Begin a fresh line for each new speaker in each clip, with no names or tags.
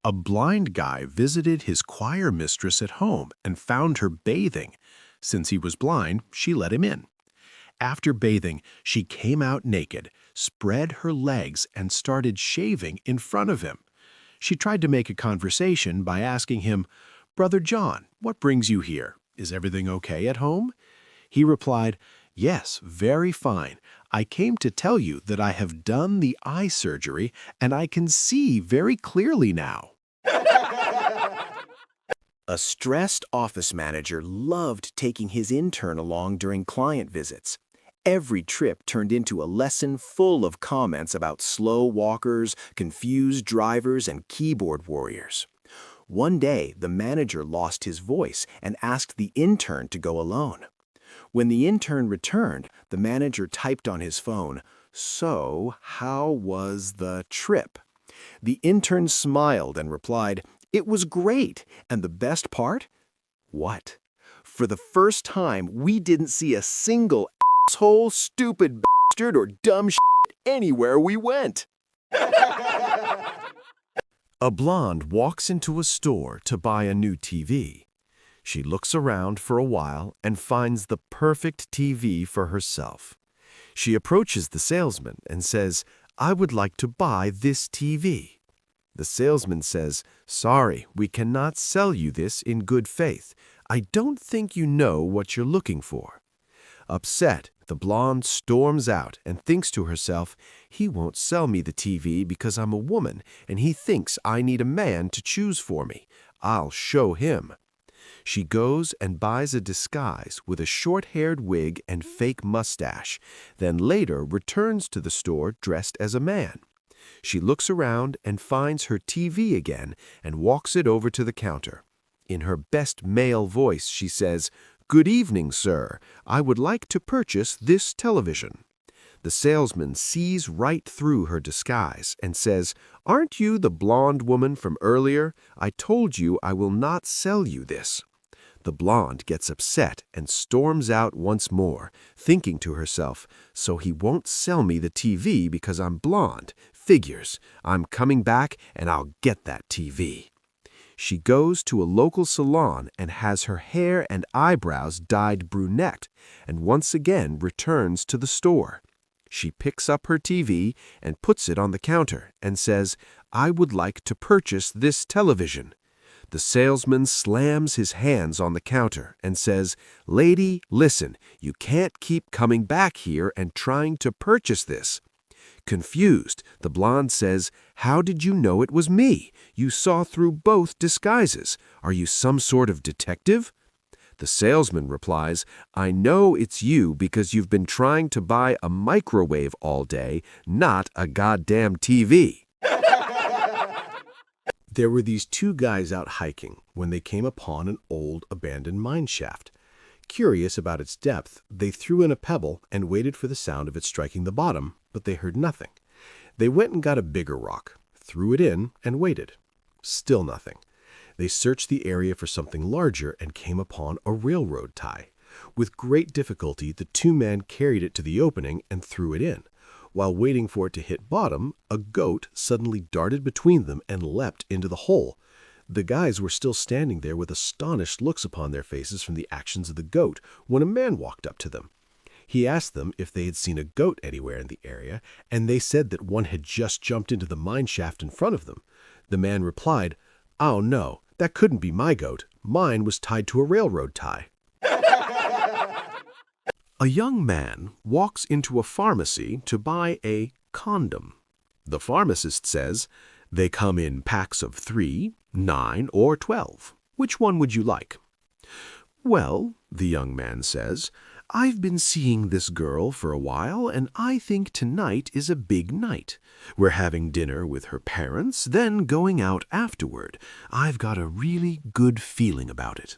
A blind guy visited his choir mistress at home and found her bathing. Since he was blind, she let him in. After bathing, she came out naked, spread her legs, and started shaving in front of him. She tried to make a conversation by asking him, "Brother John, what brings you here? Is everything okay at home?" He replied, "Yes, very fine. I came to tell you that I have done the eye surgery and I can see very clearly now."
A stressed office manager loved taking his intern along during client visits. Every trip turned into a lesson full of comments about slow walkers, confused drivers, and keyboard warriors. One day, the manager lost his voice and asked the intern to go alone. When the intern returned, the manager typed on his phone, "So, how was the trip?" The intern smiled and replied, "It was great, and the best part?" What? For the first time, we didn't see a single asshole, stupid bastard, or dumb shit anywhere we went.
A blonde walks into a store to buy a new TV. She looks around for a while and finds the perfect TV for herself. She approaches the salesman and says, "I would like to buy this TV." The salesman says, "Sorry, we cannot sell you this in good faith. I don't think you know what you're looking for." Upset, the blonde storms out and thinks to herself, "He won't sell me the TV because I'm a woman, and he thinks I need a man to choose for me. I'll show him." She goes and buys a disguise with a short-haired wig and fake mustache, then later returns to the store dressed as a man. She looks around and finds her TV again and walks it over to the counter. In her best male voice, she says, "Good evening, sir. I would like to purchase this television." The salesman sees right through her disguise and says, "Aren't you the blonde woman from earlier? I told you I will not sell you this." The blonde gets upset and storms out once more, thinking to herself, "So he won't sell me the TV because I'm blonde. Figures. I'm coming back and I'll get that TV." She goes to a local salon and has her hair and eyebrows dyed brunette, and once again returns to the store. She picks up her TV and puts it on the counter and says, "I would like to purchase this television." The salesman slams his hands on the counter and says, "Lady, listen, you can't keep coming back here and trying to purchase this." Confused, the blonde says, "How did you know it was me? You saw through both disguises. Are you some sort of detective?" The salesman replies, "I know it's you because you've been trying to buy a microwave all day, not a goddamn TV."
There were these two guys out hiking when they came upon an old abandoned mine shaft. Curious about its depth, they threw in a pebble and waited for the sound of it striking the bottom, but they heard nothing. They went and got a bigger rock, threw it in, and waited. Still nothing. They searched the area for something larger and came upon a railroad tie. With great difficulty, the two men carried it to the opening and threw it in. While waiting for it to hit bottom, a goat suddenly darted between them and leapt into the hole. The guys were still standing there with astonished looks upon their faces from the actions of the goat when a man walked up to them. He asked them if they had seen a goat anywhere in the area, and they said that one had just jumped into the mine shaft in front of them. The man replied, "Oh no, that couldn't be my goat. Mine was tied to a railroad tie." A young man walks into a pharmacy to buy a condom. The pharmacist says, "They come in packs of 3, 9, or 12. Which one would you like?" "Well," the young man says, "I've been seeing this girl for a while, and I think tonight is a big night. We're having dinner with her parents, then going out afterward. I've got a really good feeling about it."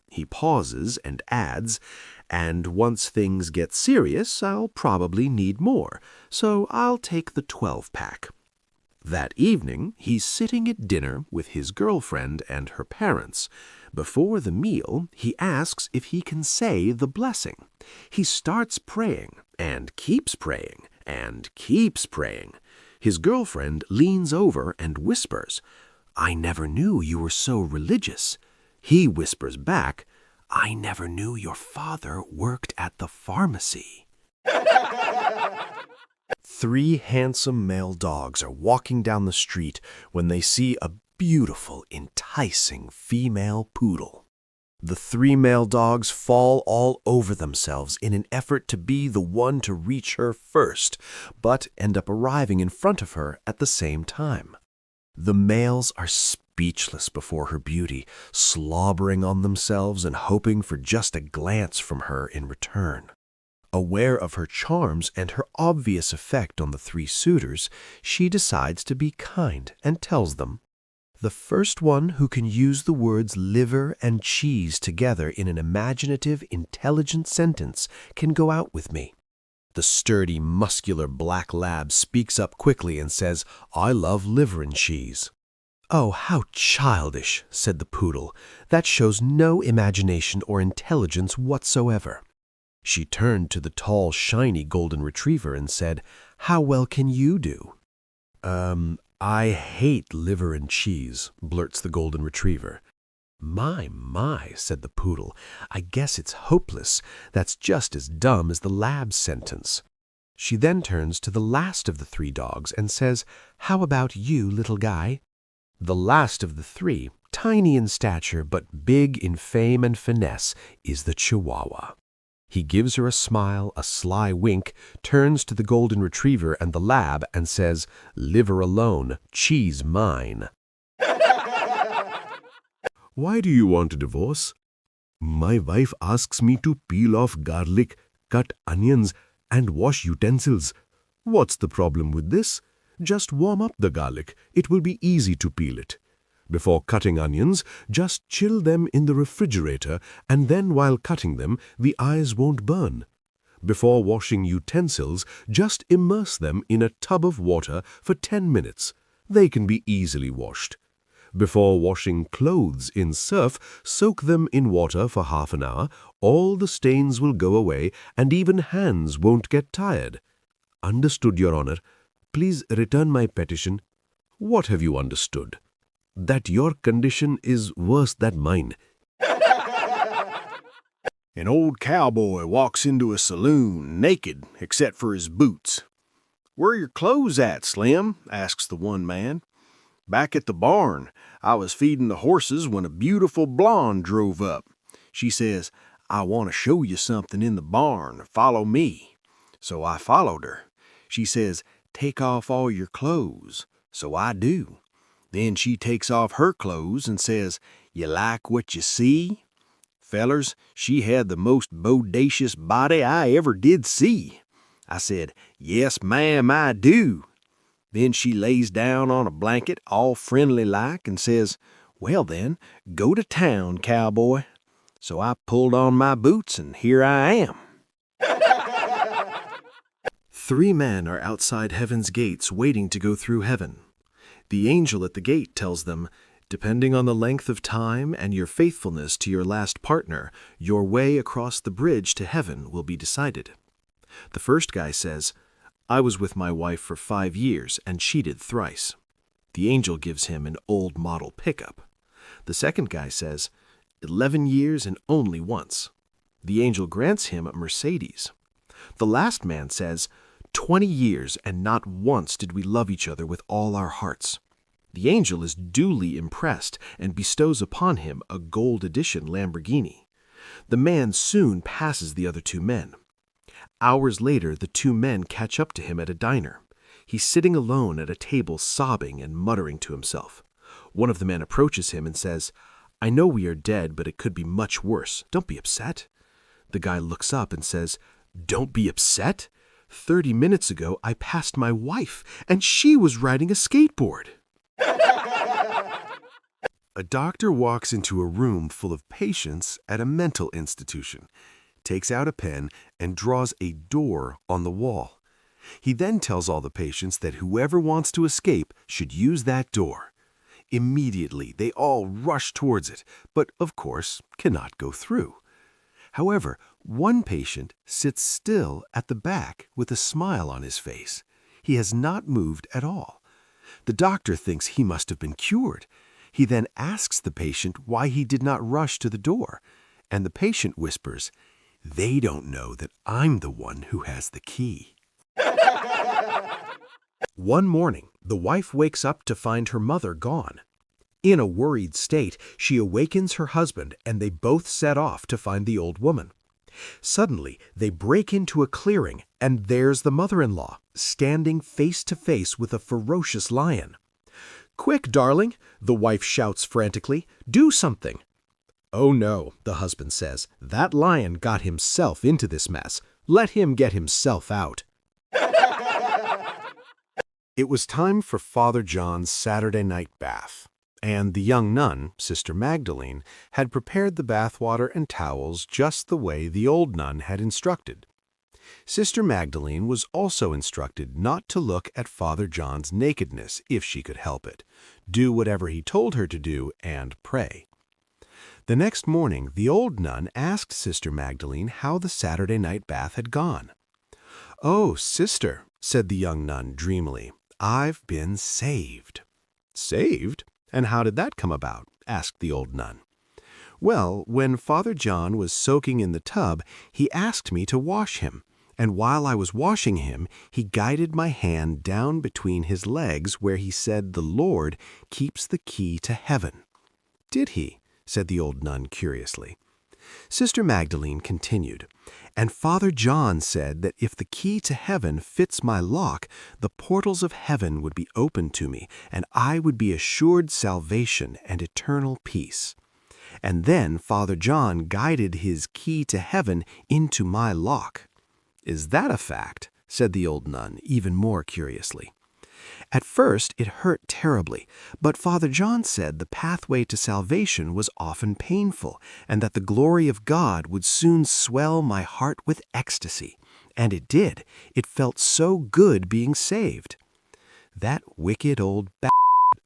He pauses and adds, "And once things get serious, I'll probably need more, so I'll take the 12-pack. That evening, he's sitting at dinner with his girlfriend and her parents. Before the meal, he asks if he can say the blessing. He starts praying, and keeps praying, and keeps praying. His girlfriend leans over and whispers, I never knew you were so religious. He whispers back, I never knew your father worked at the pharmacy.
3 handsome male dogs are walking down the street when they see a beautiful, enticing female poodle. The 3 male dogs fall all over themselves in an effort to be the one to reach her first, but end up arriving in front of her at the same time. The males are speechless before her beauty, slobbering on themselves and hoping for just a glance from her in return. Aware of her charms and her obvious effect on the 3 suitors, she decides to be kind and tells them, the first one who can use the words liver and cheese together in an imaginative, intelligent sentence can go out with me. The sturdy, muscular black lab speaks up quickly and says, I love liver and cheese. Oh, how childish, said the poodle. That shows no imagination or intelligence whatsoever. She turned to the tall, shiny golden retriever and said, How well can you do? I hate liver and cheese, blurts the golden retriever. My, said the poodle. I guess it's hopeless. That's just as dumb as the lab's sentence. She then turns to the last of the 3 dogs and says, How about you, little guy? The last of the 3, tiny in stature but big in fame and finesse, is the Chihuahua. He gives her a smile, a sly wink, turns to the golden retriever and the lab and says, Liver alone, cheese mine.
Why do you want a divorce? My wife asks me to peel off garlic, cut onions, and wash utensils. What's the problem with this? Just warm up the garlic. It will be easy to peel it. Before cutting onions, just chill them in the refrigerator, and then while cutting them, the eyes won't burn. Before washing utensils, just immerse them in a tub of water for 10 minutes. They can be easily washed. Before washing clothes in surf, soak them in water for half an hour. All the stains will go away, and even hands won't get tired. Understood, Your Honor. Please return my petition. What have you understood? That your condition is worse than mine.
An old cowboy walks into a saloon, naked except for his boots. Where are your clothes at, Slim? Asks the one man. Back at the barn. I was feeding the horses when a beautiful blonde drove up. She says, I want to show you something in the barn. Follow me. So I followed her. She says, take off all your clothes. So I do. Then she takes off her clothes and says, you like what you see? Fellers, she had the most bodacious body I ever did see. I said, yes, ma'am, I do. Then she lays down on a blanket all friendly-like and says, well then, go to town, cowboy. So I pulled on my boots and here I am.
3 men are outside heaven's gates waiting to go through heaven. The angel at the gate tells them, depending on the length of time and your faithfulness to your last partner, your way across the bridge to heaven will be decided. The first guy says, I was with my wife for 5 years and cheated thrice. The angel gives him an old model pickup. The second guy says, 11 years and only once. The angel grants him a Mercedes. The last man says, 20 years and not once did we love each other with all our hearts. The angel is duly impressed and bestows upon him a gold edition Lamborghini. The man soon passes the other 2 men. Hours later, the 2 men catch up to him at a diner. He's sitting alone at a table sobbing and muttering to himself. One of the men approaches him and says, I know we are dead, but it could be much worse. Don't be upset. The guy looks up and says, don't be upset? 30 minutes ago, I passed my wife, and she was riding a skateboard. A doctor walks into a room full of patients at a mental institution, takes out a pen, and draws a door on the wall. He then tells all the patients that whoever wants to escape should use that door. Immediately, they all rush towards it, but of course cannot go through. However, one patient sits still at the back with a smile on his face. He has not moved at all. The doctor thinks he must have been cured. He then asks the patient why he did not rush to the door, and the patient whispers, "They don't know that I'm the one who has the key." One morning, the wife wakes up to find her mother gone. In a worried state, she awakens her husband and they both set off to find the old woman. Suddenly, they break into a clearing and there's the mother-in-law, standing face to face with a ferocious lion. "Quick, darling," the wife shouts frantically, "do something." "Oh no," the husband says, "that lion got himself into this mess. Let him get himself out." It was time for Father John's Saturday night bath, and the young nun, Sister Magdalene, had prepared the bathwater and towels just the way the old nun had instructed. Sister Magdalene was also instructed not to look at Father John's nakedness if she could help it, do whatever he told her to do, and pray. The next morning, the old nun asked Sister Magdalene how the Saturday night bath had gone. "Oh, sister," said the young nun dreamily, "I've been saved." "Saved? And how did that come about?" asked the old nun. "Well, when Father John was soaking in the tub, he asked me to wash him, and while I was washing him, he guided my hand down between his legs where he said the Lord keeps the key to heaven." "Did he?" said the old nun curiously. Sister Magdalene continued, "And Father John said that if the key to heaven fits my lock, the portals of heaven would be opened to me, and I would be assured salvation and eternal peace. And then Father John guided his key to heaven into my lock." "Is that a fact?" said the old nun, even more curiously. "At first it hurt terribly, but Father John said the pathway to salvation was often painful, and that the glory of God would soon swell my heart with ecstasy. And it did. It felt so good being saved." "That wicked old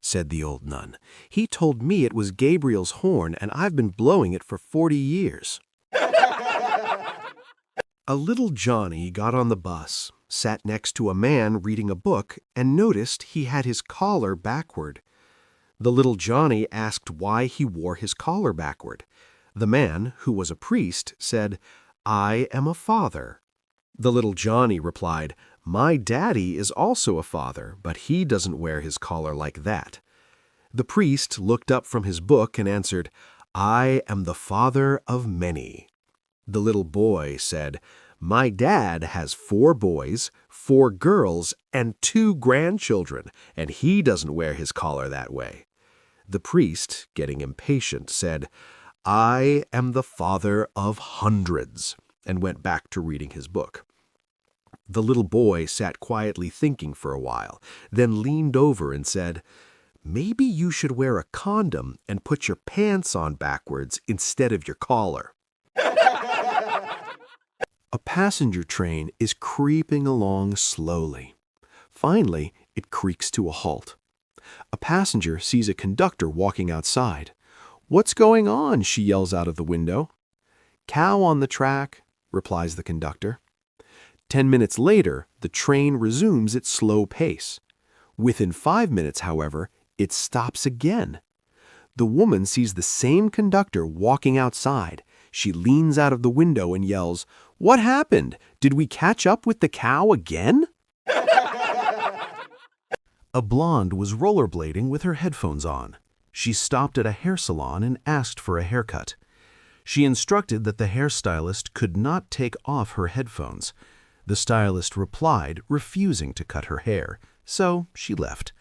said the old nun. "He told me it was Gabriel's horn, and I've been blowing it for 40 years. A little Johnny got on the bus, sat next to a man reading a book, and noticed he had his collar backward. The little Johnny asked why he wore his collar backward. The man, who was a priest, said, "I am a father." The little Johnny replied, "My daddy is also a father, but he doesn't wear his collar like that." The priest looked up from his book and answered, "I am the father of many." The little boy said, "My dad has 4 boys, 4 girls, and 2 grandchildren, and he doesn't wear his collar that way." The priest, getting impatient, said, "I am the father of hundreds," and went back to reading his book. The little boy sat quietly thinking for a while, then leaned over and said, "Maybe you should wear a condom and put your pants on backwards instead of your collar." A passenger train is creeping along slowly. Finally, it creaks to a halt. A passenger sees a conductor walking outside. "What's going on?" she yells out of the window. "Cow on the track," replies the conductor. 10 minutes later, the train resumes its slow pace. Within 5 minutes, however, it stops again. The woman sees the same conductor walking outside. She leans out of the window and yells, "What happened? Did we catch up with the cow again?" A blonde was rollerblading with her headphones on. She stopped at a hair salon and asked for a haircut. She instructed that the hairstylist could not take off her headphones. The stylist replied, refusing to cut her hair, so she left.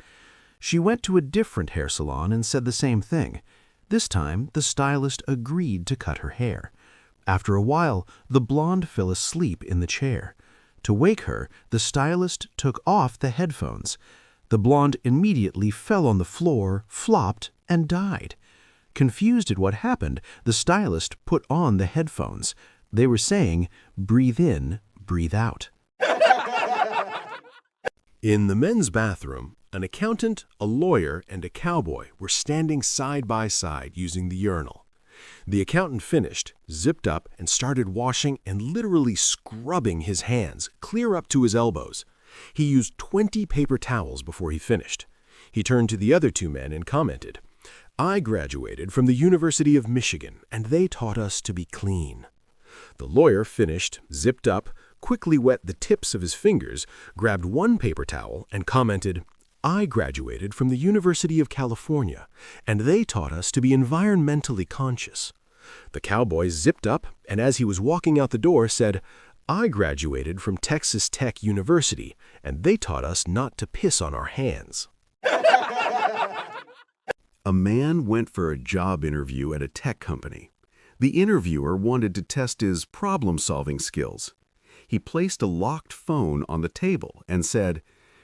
She went to a different hair salon and said the same thing. This time, the stylist agreed to cut her hair. After a while, the blonde fell asleep in the chair. To wake her, the stylist took off the headphones. The blonde immediately fell on the floor, flopped, and died. Confused at what happened, the stylist put on the headphones. They were saying, "Breathe in, breathe out." In the men's bathroom, an accountant, a lawyer, and a cowboy were standing side by side using the urinal. The accountant finished, zipped up, and started washing and literally scrubbing his hands clear up to his elbows. He used 20 paper towels before he finished. He turned to the other 2 men and commented,
I graduated from the University of Michigan, and they taught us to be clean. The lawyer finished, zipped up, quickly wet the tips of his fingers, grabbed one paper towel, and commented, I graduated from the University of California, and they taught us to be environmentally conscious. The cowboy zipped up, and as he was walking out the door said, I graduated from Texas Tech University, and they taught us not to piss on our hands. A man went for a job interview at a tech company. The interviewer wanted to test his problem-solving skills. He placed a locked phone on the table and said,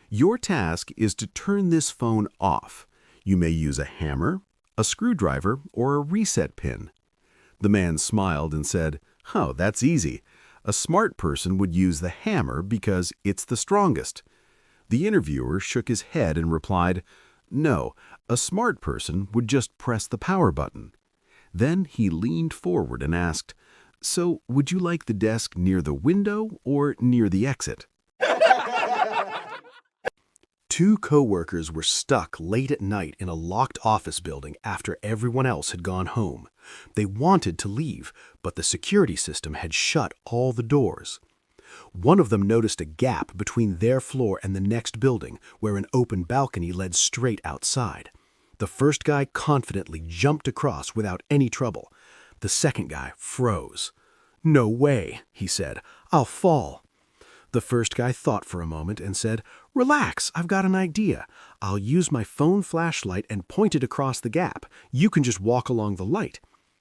Your task is to turn this phone off. You may use a hammer, a screwdriver, or a reset pin. The man smiled and said, Oh, that's easy. A smart person would use the hammer because it's the strongest. The interviewer shook his head and replied, No, a smart person would just press the power button. Then he leaned forward and asked, So, would you like the desk near the window or near the exit? Two co-workers were stuck late at night in a locked office building after everyone else had gone home. They wanted to leave, but the security system had shut all the doors. One of them noticed a gap between their floor and the next building where an open balcony led straight outside. The first guy confidently jumped across without any trouble. The second guy froze. No way, he said. I'll fall. The first guy thought for a moment and said, Relax, I've got an idea. I'll use my phone flashlight and point it across the gap. You can just walk along the light.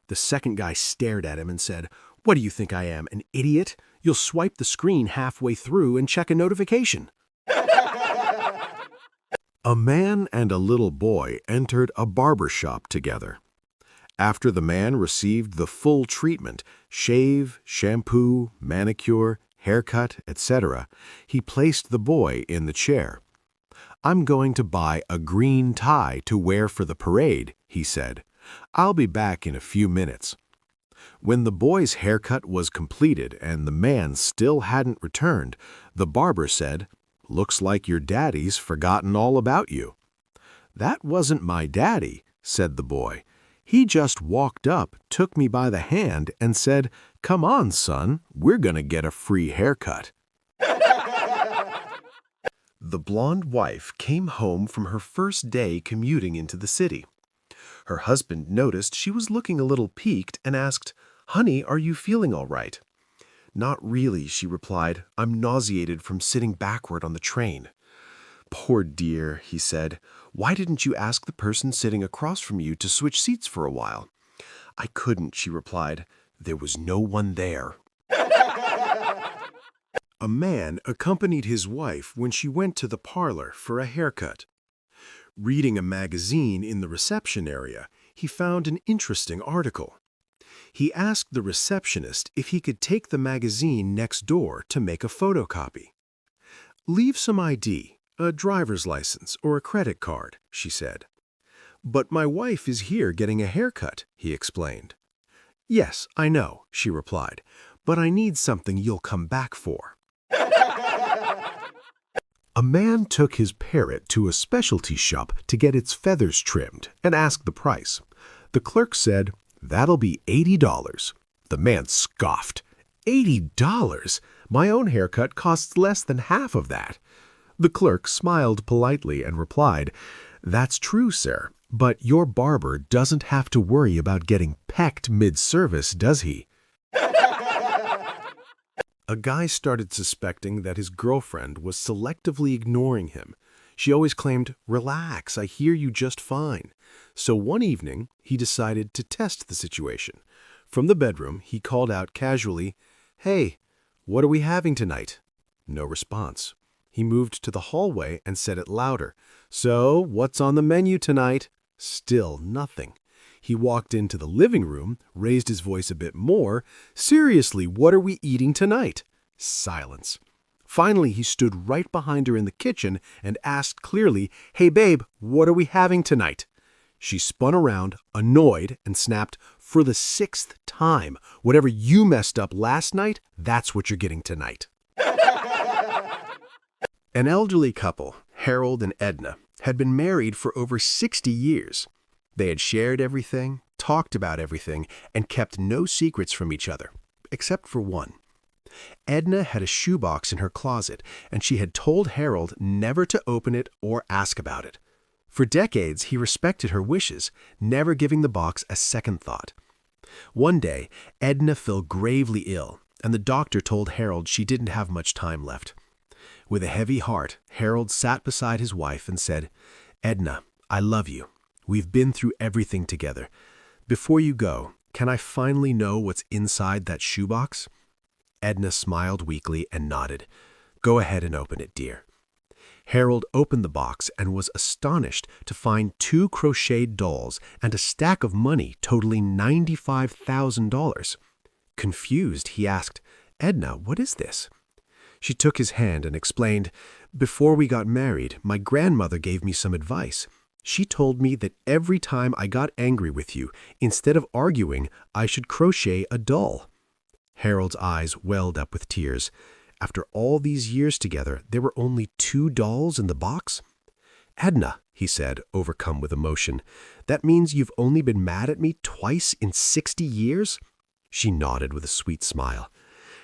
The second guy stared at him and said, What do you think I am, an idiot? You'll swipe the screen halfway through and check a notification. A man and a little boy entered a barber shop together. After the man received the full treatment, shave, shampoo, manicure, haircut, etc., he placed the boy in the chair. I'm going to buy a green tie to wear for the parade, he said. I'll be back in a few minutes. When the boy's haircut was completed and the man still hadn't returned, the barber said, Looks like your daddy's forgotten all about you. That wasn't my daddy, said the boy. He just walked up, took me by the hand, and said, Come on, son, we're gonna get a free haircut. The blonde wife came home from her first day commuting into the city. Her husband noticed she was looking a little peaked and asked, Honey, are you feeling all right? Not really, she replied. I'm nauseated from sitting backward on the train. Poor dear, he said. Why didn't you ask the person sitting across from you to switch seats for a while? I couldn't, she replied. There was no one there. A man accompanied his wife when she went to the parlor for a haircut. Reading a magazine in the reception area, he found an interesting article. He asked the receptionist if he could take the magazine next door to make a photocopy. Leave some ID, a driver's license or a credit card, she said. But my wife is here getting a haircut, he explained. Yes, I know, she replied, but I need something you'll come back for. A man took his parrot to a specialty shop to get its feathers trimmed and asked the price. The clerk said, That'll be $80. The man scoffed. $80? My own haircut costs less than half of that. The clerk smiled politely and replied, That's true, sir, but your barber doesn't have to worry about getting pecked mid-service, does he? A guy started suspecting that his girlfriend was selectively ignoring him. She always claimed, Relax, I hear you just fine. So one evening, he decided to test the situation. From the bedroom, he called out casually, Hey, what are we having tonight? No response. He moved to the hallway and said it louder. So, what's on the menu tonight? Still nothing. He walked into the living room, raised his voice a bit more. Seriously, what are we eating tonight? Silence. Finally, he stood right behind her in the kitchen and asked clearly, Hey babe, what are we having tonight? She spun around, annoyed, and snapped, For the 6th time, whatever you messed up last night, that's what you're getting tonight. An elderly couple, Harold and Edna, had been married for over 60 years. They had shared everything, talked about everything, and kept no secrets from each other, except for one. Edna had a shoebox in her closet, and she had told Harold never to open it or ask about it. For decades, he respected her wishes, never giving the box a second thought. One day, Edna fell gravely ill, and the doctor told Harold she didn't have much time left. With a heavy heart, Harold sat beside his wife and said, "Edna, I love you. We've been through everything together. Before you go, can I finally know what's inside that shoebox?" Edna smiled weakly and nodded. "Go ahead and open it, dear." Harold opened the box and was astonished to find 2 crocheted dolls and a stack of money totaling $95,000. Confused, he asked, "Edna, what is this?" She took his hand and explained, "Before we got married, my grandmother gave me some advice. She told me that every time I got angry with you, instead of arguing, I should crochet a doll." Harold's eyes welled up with tears. After all these years together, there were only 2 dolls in the box? "Edna," he said, overcome with emotion, "that means you've only been mad at me twice in 60 years?" She nodded with a sweet smile.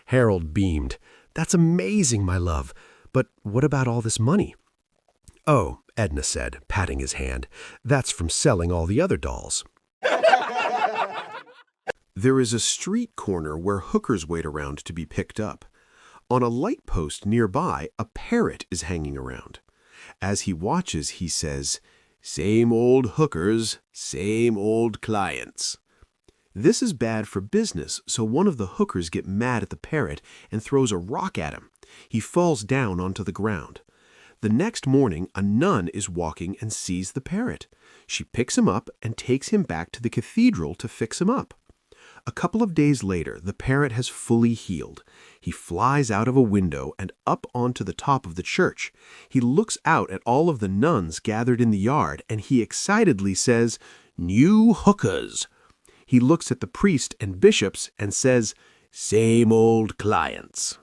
Harold beamed. "That's amazing, my love. But what about all this money?" "Oh," Edna said, patting his hand, "that's from selling all the other dolls." There is a street corner where hookers wait around to be picked up. On a light post nearby, a parrot is hanging around. As he watches, he says, "Same old hookers, same old clients." This is bad for business, so one of the hookers get mad at the parrot and throws a rock at him. He falls down onto the ground. The next morning, a nun is walking and sees the parrot. She picks him up and takes him back to the cathedral to fix him up. A couple of days later, the parrot has fully healed. He flies out of a window and up onto the top of the church. He looks out at all of the nuns gathered in the yard, and he excitedly says, "New hookers." He looks at the priest and bishops and says, "Same old clients."